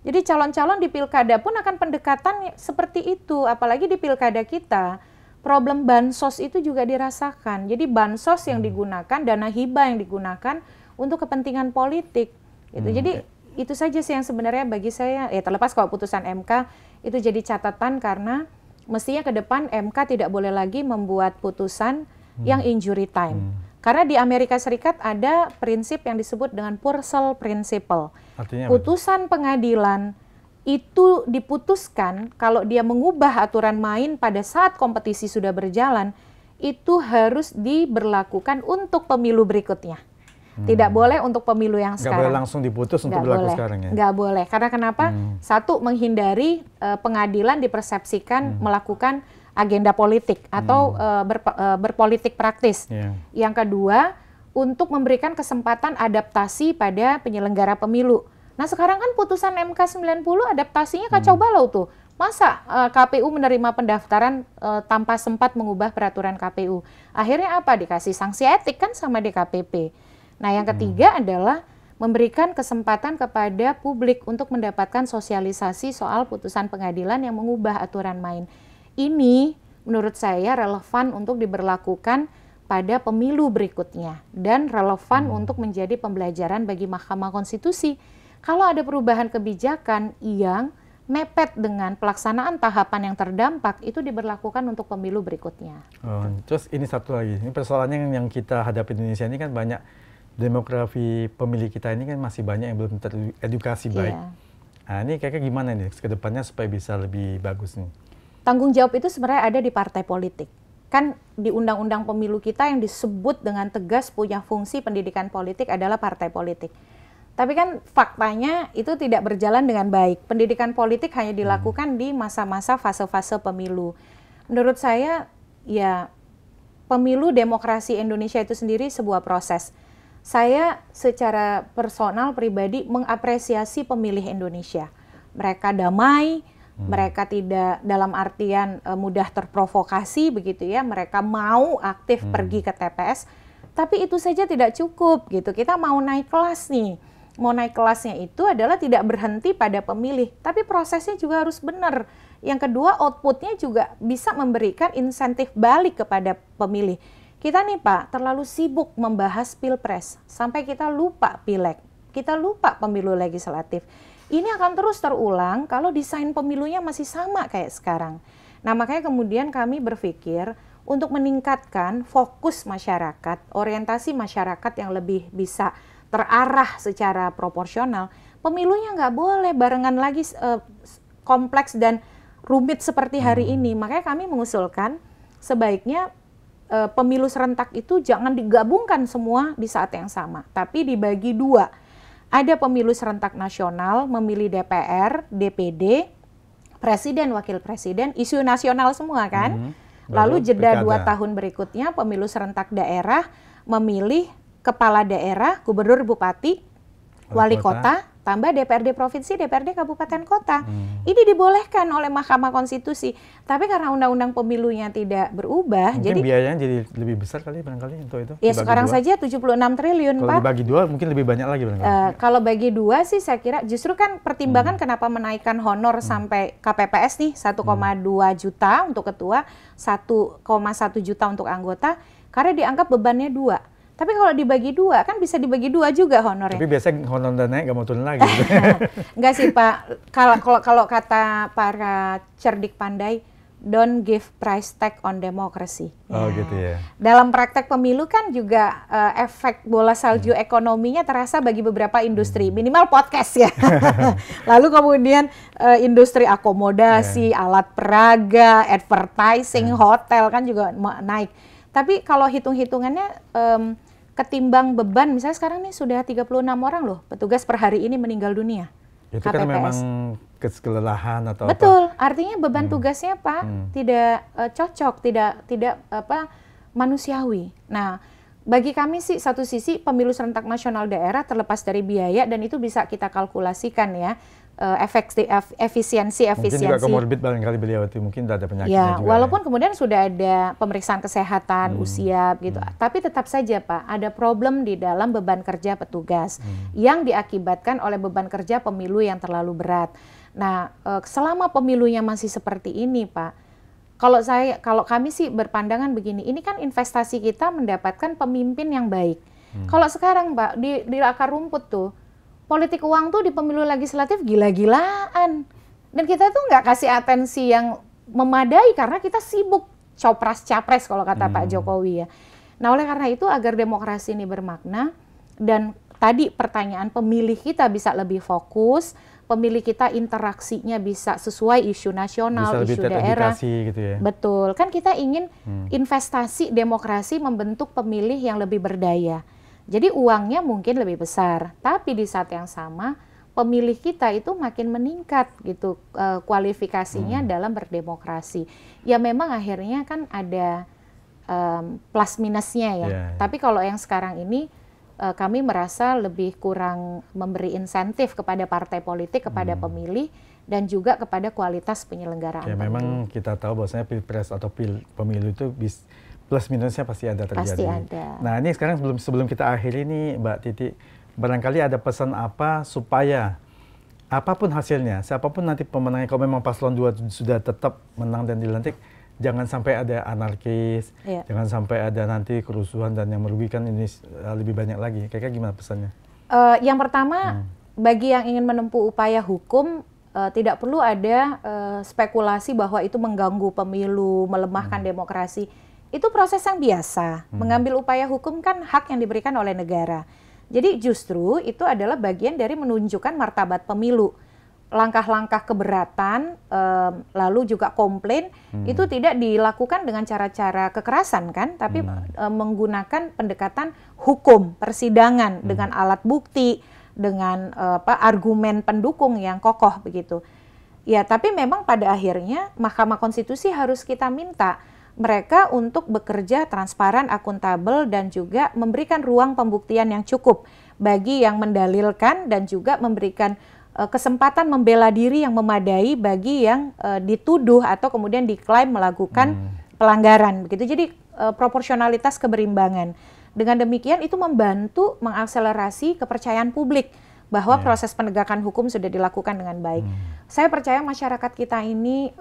Jadi calon-calon di pilkada pun akan pendekatan seperti itu, apalagi di pilkada kita. Problem bansos itu juga dirasakan. Jadi bansos yang digunakan, dana hibah yang digunakan untuk kepentingan politik. Gitu. Jadi itu saja sih yang sebenarnya bagi saya, ya terlepas kalau putusan MK itu jadi catatan karena mestinya ke depan MK tidak boleh lagi membuat putusan yang injury time. Karena di Amerika Serikat ada prinsip yang disebut dengan Purcell Principle. Artinya putusan pengadilan itu diputuskan kalau dia mengubah aturan main pada saat kompetisi sudah berjalan, itu harus diberlakukan untuk pemilu berikutnya. Tidak boleh untuk pemilu yang sekarang. Nggak boleh langsung diputus untuk berlaku sekarang ya? Nggak boleh. Karena kenapa? Satu, menghindari pengadilan dipersepsikan melakukan agenda politik atau berpolitik praktis. Yang kedua, untuk memberikan kesempatan adaptasi pada penyelenggara pemilu. Nah sekarang kan putusan MK 90 adaptasinya kacau balau tuh. Masa KPU menerima pendaftaran tanpa sempat mengubah peraturan KPU? Akhirnya apa? Dikasih sanksi etik kan sama DKPP. Nah yang ketiga adalah memberikan kesempatan kepada publik untuk mendapatkan sosialisasi soal putusan pengadilan yang mengubah aturan main. Ini menurut saya relevan untuk diberlakukan pada pemilu berikutnya dan relevan untuk menjadi pembelajaran bagi Mahkamah Konstitusi. Kalau ada perubahan kebijakan yang mepet dengan pelaksanaan tahapan yang terdampak, itu diberlakukan untuk pemilu berikutnya. Terus ini satu lagi, ini persoalannya yang kita hadapi di Indonesia ini kan banyak demografi pemilih kita ini kan masih banyak yang belum teredukasi baik. Nah ini kayaknya gimana nih ke depannya supaya bisa lebih bagus nih? Tanggung jawab itu sebenarnya ada di partai politik. Kan di undang-undang pemilu kita yang disebut dengan tegas punya fungsi pendidikan politik adalah partai politik. Tapi kan faktanya itu tidak berjalan dengan baik. Pendidikan politik hanya dilakukan di masa-masa fase-fase pemilu. Menurut saya, ya pemilu demokrasi Indonesia itu sendiri sebuah proses. Saya secara personal pribadi mengapresiasi pemilih Indonesia. Mereka damai, mereka tidak dalam artian mudah terprovokasi begitu ya. Mereka mau aktif pergi ke TPS, tapi itu saja tidak cukup gitu. Kita mau naik kelas nih. Mau naik kelasnya itu adalah tidak berhenti pada pemilih, tapi prosesnya juga harus benar. Yang kedua, outputnya juga bisa memberikan insentif balik kepada pemilih. Kita nih Pak, terlalu sibuk membahas pilpres, sampai kita lupa pileg, kita lupa pemilu legislatif. Ini akan terus terulang kalau desain pemilunya masih sama kayak sekarang. Nah makanya kemudian kami berpikir untuk meningkatkan fokus masyarakat, orientasi masyarakat yang lebih bisa terarah secara proporsional, pemilunya nggak boleh barengan lagi kompleks dan rumit seperti hari ini. Makanya kami mengusulkan sebaiknya pemilu serentak itu jangan digabungkan semua di saat yang sama, tapi dibagi dua. Ada pemilu serentak nasional, memilih DPR, DPD, presiden, wakil presiden, isu nasional semua kan. Lalu jeda 2 tahun berikutnya pemilu serentak daerah, memilih kepala daerah, gubernur, bupati, wali kota, tambah DPRD provinsi, DPRD kabupaten kota. Ini dibolehkan oleh Mahkamah Konstitusi. Tapi karena undang-undang pemilunya tidak berubah, mungkin jadi biayanya jadi lebih besar kali barangkali untuk itu. Ya sekarang saja 76 triliun, Pak. Kalau dibagi dua mungkin lebih banyak lagi barangkali. Kalau bagi dua sih saya kira justru kan pertimbangan kenapa menaikkan honor sampai KPPS nih 1,2 juta untuk ketua, 1,1 juta untuk anggota, karena dianggap bebannya 2. Tapi kalau dibagi 2, kan bisa dibagi 2 juga honornya. Tapi biasanya honor dan naik nggak mau turun lagi. Enggak sih Pak, kalau kata para cerdik pandai, don't give price tag on democracy. Oh gitu ya. Dalam praktek pemilu kan juga efek bola salju ekonominya terasa bagi beberapa industri, minimal podcast ya. Lalu kemudian industri akomodasi, alat peraga, advertising, hotel kan juga naik. Tapi kalau hitung-hitungannya ketimbang beban, misalnya sekarang nih sudah 36 orang loh petugas per hari ini meninggal dunia. Itu KPPS. kan memang kelelahan atau Betul, artinya beban tugasnya Pak tidak cocok, tidak manusiawi. Nah, bagi kami sih satu sisi pemilu serentak nasional daerah terlepas dari biaya dan itu bisa kita kalkulasikan ya. Efisiensi. Mungkin juga komorbid barangkali beliau itu mungkin ada penyakitnya ya, juga. Walaupun kemudian sudah ada pemeriksaan kesehatan, usia gitu. Tapi tetap saja Pak, ada problem di dalam beban kerja petugas yang diakibatkan oleh beban kerja pemilu yang terlalu berat. Nah, selama pemilunya masih seperti ini Pak, kalau kami sih berpandangan begini, ini kan investasi kita mendapatkan pemimpin yang baik. Kalau sekarang Pak, di akar rumput tuh, politik uang tuh di pemilu legislatif gila-gilaan. Dan kita tuh nggak kasih atensi yang memadai karena kita sibuk copras-capres kalau kata Pak Jokowi ya. Nah oleh karena itu agar demokrasi ini bermakna dan tadi pertanyaan pemilih kita bisa lebih fokus, pemilih kita interaksinya bisa sesuai isu nasional, bisa isu daerah. Gitu ya. Betul, kan kita ingin investasi demokrasi membentuk pemilih yang lebih berdaya. Jadi uangnya mungkin lebih besar, tapi di saat yang sama pemilih kita itu makin meningkat gitu kualifikasinya dalam berdemokrasi. Ya memang akhirnya kan ada plus minusnya ya. Tapi kalau yang sekarang ini kami merasa lebih kurang memberi insentif kepada partai politik, kepada pemilih, dan juga kepada kualitas penyelenggaraan. Ya, memang kita tahu bahwasanya pilpres atau pemilu itu plus minusnya pasti ada terjadi. Pasti ada. Nah, ini sekarang sebelum kita akhiri nih, Mbak Titi, barangkali ada pesan apa supaya apapun hasilnya, siapapun nanti pemenangnya, kalau memang paslon 2 sudah tetap menang dan dilantik, jangan sampai ada anarkis, jangan sampai ada nanti kerusuhan dan yang merugikan ini lebih banyak lagi. Kayaknya gimana pesannya? Yang pertama, bagi yang ingin menempuh upaya hukum, tidak perlu ada spekulasi bahwa itu mengganggu pemilu, melemahkan demokrasi. Itu proses yang biasa. Mengambil upaya hukum kan hak yang diberikan oleh negara. Jadi justru itu adalah bagian dari menunjukkan martabat pemilu. Langkah-langkah keberatan, lalu juga komplain, itu tidak dilakukan dengan cara-cara kekerasan kan, tapi menggunakan pendekatan hukum, persidangan dengan alat bukti, dengan argumen pendukung yang kokoh begitu. Ya, tapi memang pada akhirnya Mahkamah Konstitusi harus kita minta mereka untuk bekerja transparan, akuntabel, dan juga memberikan ruang pembuktian yang cukup bagi yang mendalilkan dan juga memberikan kesempatan membela diri yang memadai bagi yang dituduh atau kemudian diklaim melakukan pelanggaran begitu. Jadi proporsionalitas keberimbangan. Dengan demikian itu membantu mengakselerasi kepercayaan publik bahwa proses penegakan hukum sudah dilakukan dengan baik. Saya percaya masyarakat kita ini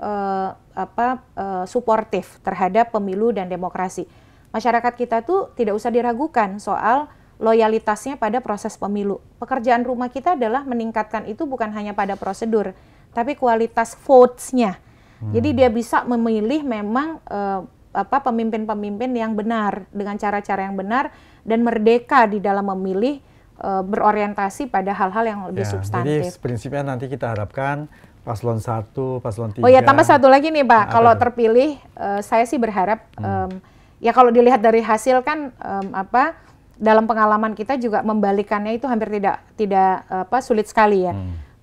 suportif terhadap pemilu dan demokrasi. Masyarakat kita tuh tidak usah diragukan soal loyalitasnya pada proses pemilu. Pekerjaan rumah kita adalah meningkatkan itu bukan hanya pada prosedur, tapi kualitas votes-nya. Jadi dia bisa memilih memang pemimpin-pemimpin yang benar dengan cara-cara yang benar dan merdeka di dalam memilih, berorientasi pada hal-hal yang lebih substantif. Jadi prinsipnya nanti kita harapkan paslon 1, paslon 3. Oh ya, tambah satu lagi nih Pak, kalau terpilih saya sih berharap ya kalau dilihat dari hasil kan dalam pengalaman kita juga membalikannya itu hampir tidak sulit sekali ya.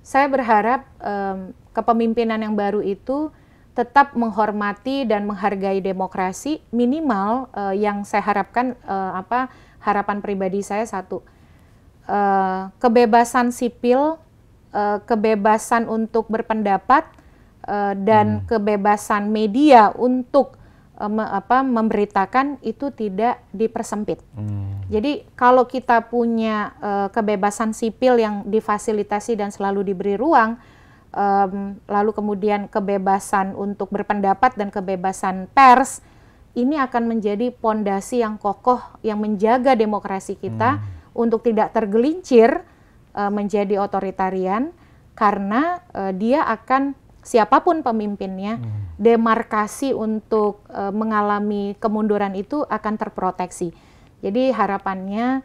Saya berharap kepemimpinan yang baru itu tetap menghormati dan menghargai demokrasi, minimal yang saya harapkan harapan pribadi saya satu, kebebasan sipil, kebebasan untuk berpendapat, dan kebebasan media untuk memberitakan itu tidak dipersempit. Jadi kalau kita punya kebebasan sipil yang difasilitasi dan selalu diberi ruang, lalu kemudian kebebasan untuk berpendapat dan kebebasan pers, ini akan menjadi pondasi yang kokoh yang menjaga demokrasi kita untuk tidak tergelincir menjadi otoritarian, karena dia akan siapapun pemimpinnya, demarkasi untuk mengalami kemunduran itu akan terproteksi. Jadi harapannya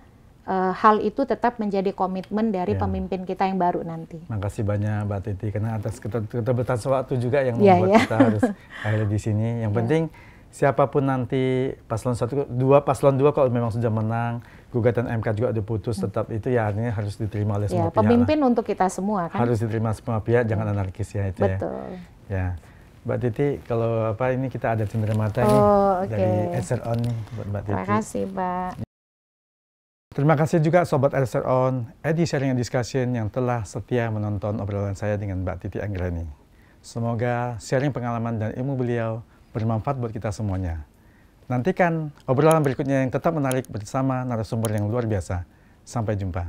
hal itu tetap menjadi komitmen dari pemimpin kita yang baru nanti. Makasih banyak Mbak Titi, karena atas keterbatasan waktu juga yang membuat kita harus akhirnya di sini. Yang penting siapapun nanti paslon 1, 2, paslon 2 kalau memang sudah menang, gugatan MK juga diputus, tetap itu ya artinya harus diterima oleh semua pihak. Pemimpin lah. Untuk kita semua kan. Harus diterima semua pihak, jangan anarkis ya itu. Betul. Ya. Mbak Titi, kalau ini kita ada cenderamata nih dari SRON nih buat Mbak Titi. Terima kasih, Pak. Terima kasih juga Sobat SRON, Edi Sharing and Discussion yang telah setia menonton obrolan saya dengan Mbak Titi Anggreni. Semoga sharing pengalaman dan ilmu beliau bermanfaat buat kita semuanya. Nantikan obrolan berikutnya yang tetap menarik bersama narasumber yang luar biasa. Sampai jumpa.